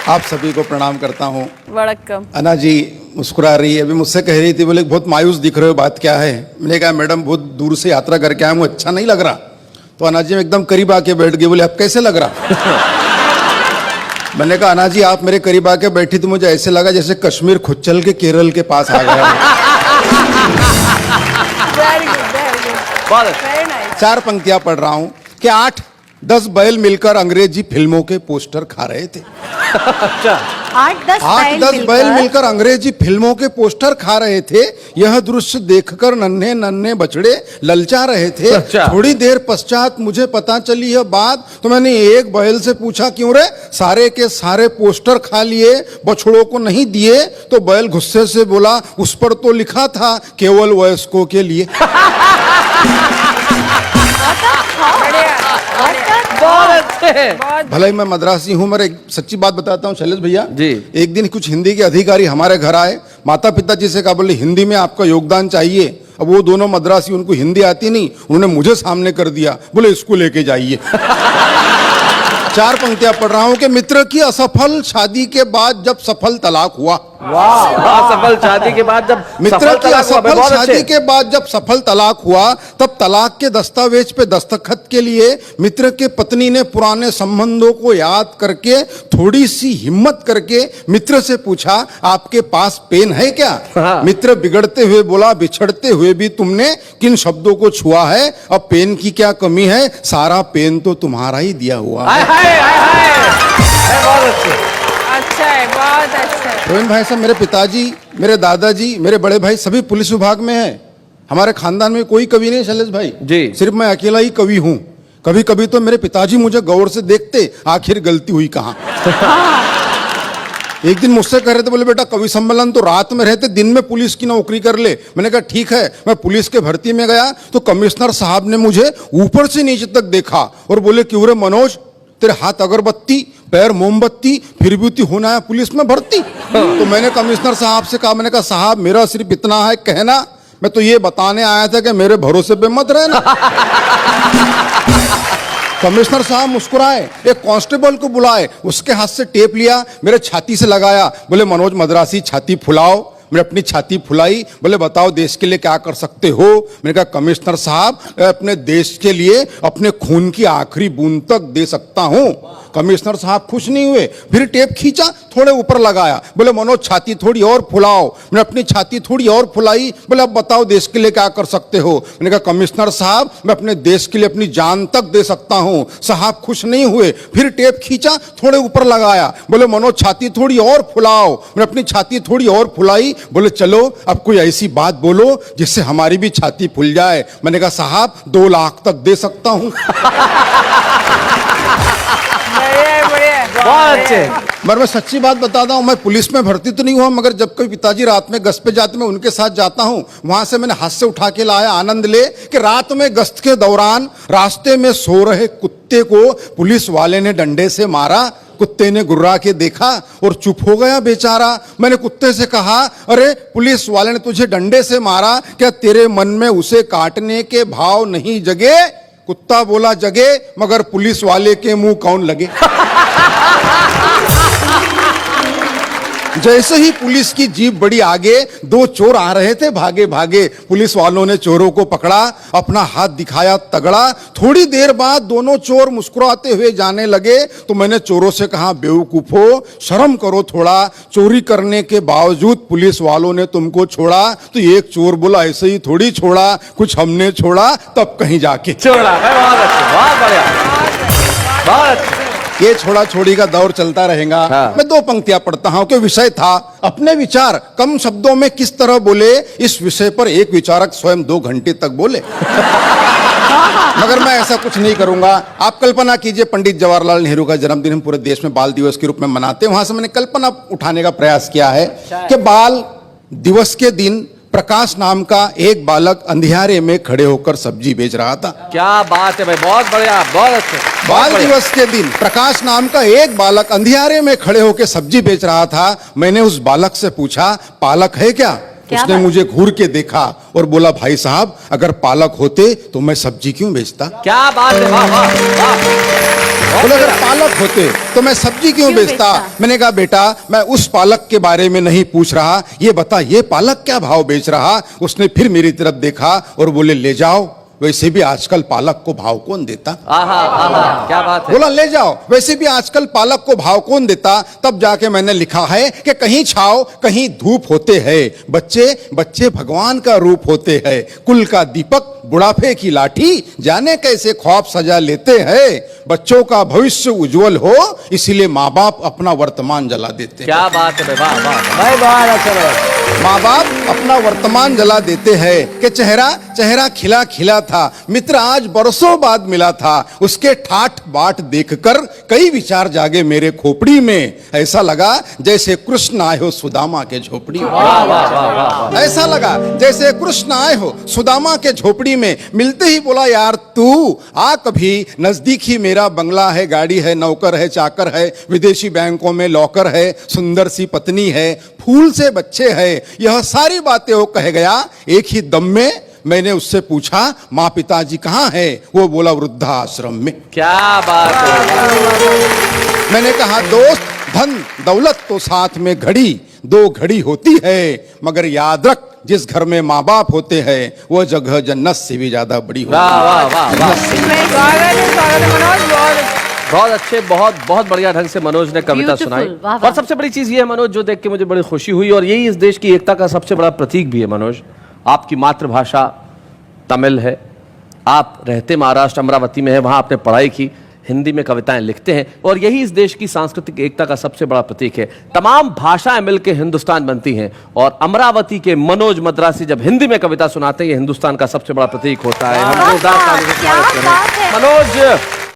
आप सभी को प्रणाम करता हूँ। वड़क्कम। अन्ना जी मुस्कुरा रही है, अभी मुझसे कह रही थी, बोले बहुत मायूस दिख रहे हो, बात क्या है? मैंने कहा मैडम बहुत दूर से यात्रा करके आया हूँ, अच्छा नहीं लग रहा। तो अन्ना जी एकदम करीब आके बैठ गई, बोले अब कैसे लग रहा? मैंने कहा अन्ना जी आप मेरे करीब आके बैठी तो मुझे ऐसे लगा जैसे कश्मीर खुद चल के केरल के पास आ गया। Very good, very nice. 4 पंक्तियां पढ़ रहा हूँ कि 8-10 बैल मिलकर अंग्रेजी फिल्मों के पोस्टर खा रहे थे। अच्छा, 8-10 बैल मिलकर अंग्रेजी फिल्मों के पोस्टर खा रहे थे। यह दृश्य देखकर नन्हे नन्हे बछड़े ललचा रहे थे। अच्छा। थोड़ी देर पश्चात मुझे पता चली यह बात, तो मैंने एक बैल से पूछा क्यों रे, सारे के सारे पोस्टर खा लिए, बछड़ों को नहीं दिए? तो बैल गुस्से से बोला उस पर तो लिखा था केवल वयस्कों के लिए। बहुत अच्छे। भले ही मैं मद्रासी हूँ, मगर एक सच्ची बात बताता हूँ शैलेश भैया जी। एक दिन कुछ हिंदी के अधिकारी हमारे घर आए, माता पिता जी से कहा, बोले हिंदी में आपका योगदान चाहिए। अब वो दोनों मद्रासी, उनको हिंदी आती नहीं, उन्होंने मुझे सामने कर दिया, बोले इसको लेके जाइए। 4 पंक्तियां पढ़ रहा हूं कि मित्र की असफल शादी के बाद जब सफल तलाक हुआ। वाह, सफल शादी के बाद जब मित्र की असफल बहुत शादी अच्छे। के बाद जब सफल तलाक हुआ, तब तलाक के दस्तावेज पे दस्तखत के लिए मित्र के पत्नी ने पुराने संबंधों को याद करके थोड़ी सी हिम्मत करके मित्र से पूछा आपके पास पेन है क्या? हाँ। मित्र बिगड़ते हुए बोला बिछड़ते हुए भी तुमने किन शब्दों को छुआ है, अब पेन की क्या कमी है, सारा पेन तो तुम्हारा ही दिया हुआ है। बहुत अच्छे। अच्छा है, बहुत अच्छा है। रोहिन भाई साहब, मेरे पिताजी, मेरे दादाजी, मेरे बड़े भाई सभी पुलिस विभाग में हैं। हमारे खानदान में कोई कवि नहीं शैलेश भाई जी। सिर्फ मैं अकेला ही कवि हूँ। कभी कभी तो मेरे पिताजी मुझे गौर से देखते, आखिर गलती हुई कहाँ। एक दिन मुझसे कह रहे थे, बोले बेटा कवि सम्मेलन तो रात में रहते, दिन में पुलिस की नौकरी कर ले। मैंने कहा ठीक है। मैं पुलिस के भर्ती में गया तो कमिश्नर साहब ने मुझे ऊपर से नीचे तक देखा और बोले क्यों रे मनोज, तेरे हाथ अगरबत्ती, पैर मोमबत्ती, फिर भी होना है पुलिस में भर्ती? तो मैंने कमिश्नर साहब से कहा, मैंने कहा साहब मेरा सिर्फ इतना है कहना, मैं तो ये बताने आया था कि मेरे भरोसे पे मत रहना। कमिश्नर साहब मुस्कुराए, एक कांस्टेबल को बुलाए, उसके हाथ से टेप लिया, मेरे छाती से लगाया, बोले मनोज मद्रासी छाती फुलाओ। मैंने अपनी छाती फुलाई, बोले बताओ देश के लिए क्या कर सकते हो? मैंने कहा कमिश्नर साहब अपने देश के लिए अपने खून की आखिरी बूंद तक दे सकता हूं। कमिश्नर साहब खुश नहीं हुए, फिर टेप खींचा, थोड़े ऊपर लगाया, बोले मनोज छाती थोड़ी और फुलाओ। मैंने अपनी छाती थोड़ी और फुलाई, बोले अब बताओ देश के लिए क्या कर सकते हो? मैंने कहा कमिश्नर साहब मैं अपने देश के लिए अपनी जान तक दे सकता हूं। साहब खुश नहीं हुए, फिर टेप खींचा, थोड़े ऊपर लगाया, बोले मनोज छाती थोड़ी और फुलाओ। मैंने अपनी छाती थोड़ी और फुलाई, बोले चलो अब कोई ऐसी बात बोलो जिससे हमारी भी छाती फूल जाए। मैंने कहा साहब 2 लाख तक दे सकता हूं। बहुत अच्छे। मगर मैं सच्ची बात बताता हूं, मैं पुलिस में भर्ती तो नहीं हुआ, मगर जब कोई पिताजी रात में गश्त पे जाते मैं उनके साथ जाता हूं, वहां से मैंने हाथ से उठा के लाया आनंद ले कि रात में गश्त के दौरान रास्ते में सो रहे कुत्ते को पुलिस वाले ने डंडे से मारा। कुत्ते ने गुर्रा के देखा और चुप हो गया बेचारा। मैंने कुत्ते से कहा अरे पुलिस वाले ने तुझे डंडे से मारा, क्या तेरे मन में उसे काटने के भाव नहीं जगे? कुत्ता बोला जगे, मगर पुलिस वाले के मुंह कौन लगे? जैसे ही पुलिस की जीप बड़ी आगे, 2 चोर आ रहे थे भागे भागे। पुलिस वालों ने चोरों को पकड़ा, अपना हाथ दिखाया तगड़ा। थोड़ी देर बाद दोनों चोर मुस्कुराते हुए जाने लगे तो मैंने चोरों से कहा बेवकूफो शर्म करो थोड़ा, चोरी करने के बावजूद पुलिस वालों ने तुमको छोड़ा। तो एक चोर बोला ऐसे ही थोड़ी छोड़ा, कुछ हमने छोड़ा तब कहीं जाके छोड़ा। बहुत अच्छे, बहुत बढ़िया, बहुत अच्छे। ये छोड़ा छोड़ी का दौर चलता रहेगा। हाँ। मैं 2 पंक्तियां पढ़ता हूं कि विषय था अपने विचार कम शब्दों में किस तरह बोले। इस विषय पर एक विचारक स्वयं 2 घंटे तक बोले। मगर मैं ऐसा कुछ नहीं करूंगा। आप कल्पना कीजिए पंडित जवाहरलाल नेहरू का जन्मदिन हम पूरे देश में बाल दिवस के रूप में मनाते हैं। वहां से मैंने कल्पना उठाने का प्रयास किया है कि बाल दिवस के दिन प्रकाश नाम का एक बालक अंधियारे में खड़े होकर सब्जी बेच रहा था। क्या बात है भाई, बहुत बढ़िया, बहुत अच्छे। बाल दिवस के दिन प्रकाश नाम का एक बालक अंधियारे में खड़े होकर सब्जी बेच रहा था। मैंने उस बालक से पूछा पालक है क्या? उसने मुझे घूर के देखा और बोला भाई साहब अगर पालक होते तो मैं सब्जी क्यों बेचता? क्या बात है, वाह वाह वाह। बोले अगर पालक होते तो मैं सब्जी क्यों बेचता? मैंने कहा बेटा मैं उस पालक के बारे में नहीं पूछ रहा, ये बता ये पालक क्या भाव बेच रहा? उसने फिर मेरी तरफ देखा और बोले ले जाओ, वैसे भी आजकल पालक को भाव कौन देता? आहा आहा, क्या बात है। बोला ले जाओ, वैसे भी आजकल पालक को भाव कौन देता? तब जाके मैंने लिखा है कि कहीं छाव कहीं धूप होते हैं, बच्चे बच्चे भगवान का रूप होते हैं, कुल का दीपक बुढ़ापे की लाठी, जाने कैसे ख्वाब सजा लेते हैं, बच्चों का भविष्य उज्जवल हो इसीलिए माँ बाप अपना वर्तमान जला देते हैं। क्या बात है वाह वाह भाई, बहुत अच्छा लगा। माँ बाप अपना वर्तमान जला देते हैं कि चेहरा चेहरा खिला खिला था, मित्र आज बरसों बाद मिला था, उसके ठाठ बाट देखकर कई विचार जागे मेरे खोपड़ी में, ऐसा लगा जैसे कृष्ण आए हो सुदामा के झोपड़ी में। वाह वाह वाह वाह। ऐसा लगा जैसे कृष्ण आए हो सुदामा के झोपड़ी में, मिलते ही बोला यार तू आ कभी, नजदीक ही मेरा बंगला है, गाड़ी है, नौकर है, चाकर है, विदेशी बैंकों में लॉकर है, सुंदर सी पत्नी है, फूल से बच्चे है, यह सारी बातें वो कह गया एक ही दम में। मैंने उससे पूछा माँ पिताजी कहाँ है? वो बोला वृद्धाश्रम में। क्या बात है। मैंने कहा दोस्त धन दौलत तो साथ में घड़ी दो घड़ी होती है, मगर याद रख जिस घर में माँ बाप होते हैं वो जगह जन्नत से भी ज्यादा बड़ी होती है। वाह वाह वाह वाह, स्वागत है मनोज, बहुत अच्छे, बहुत बढ़िया ढंग से मनोज ने कविता Beautiful, सुनाई। वाह, वाह। और सबसे बड़ी चीज ये है मनोज, जो देख के मुझे बड़ी खुशी हुई, और यही इस देश की एकता का सबसे बड़ा प्रतीक भी है मनोज। आपकी मातृभाषा तमिल है, आप रहते महाराष्ट्र अमरावती में है, वहां आपने पढ़ाई की, हिंदी में कविताएं लिखते हैं, और यही इस देश की सांस्कृतिक एकता का सबसे बड़ा प्रतीक है। तमाम भाषाएं मिलकर हिंदुस्तान बनती हैं, और अमरावती के मनोज मद्रासी जब हिंदी में कविता सुनाते हैं, ये हिंदुस्तान का सबसे बड़ा प्रतीक होता है। हम जोरदार तालियों से स्वागत करें। मनोज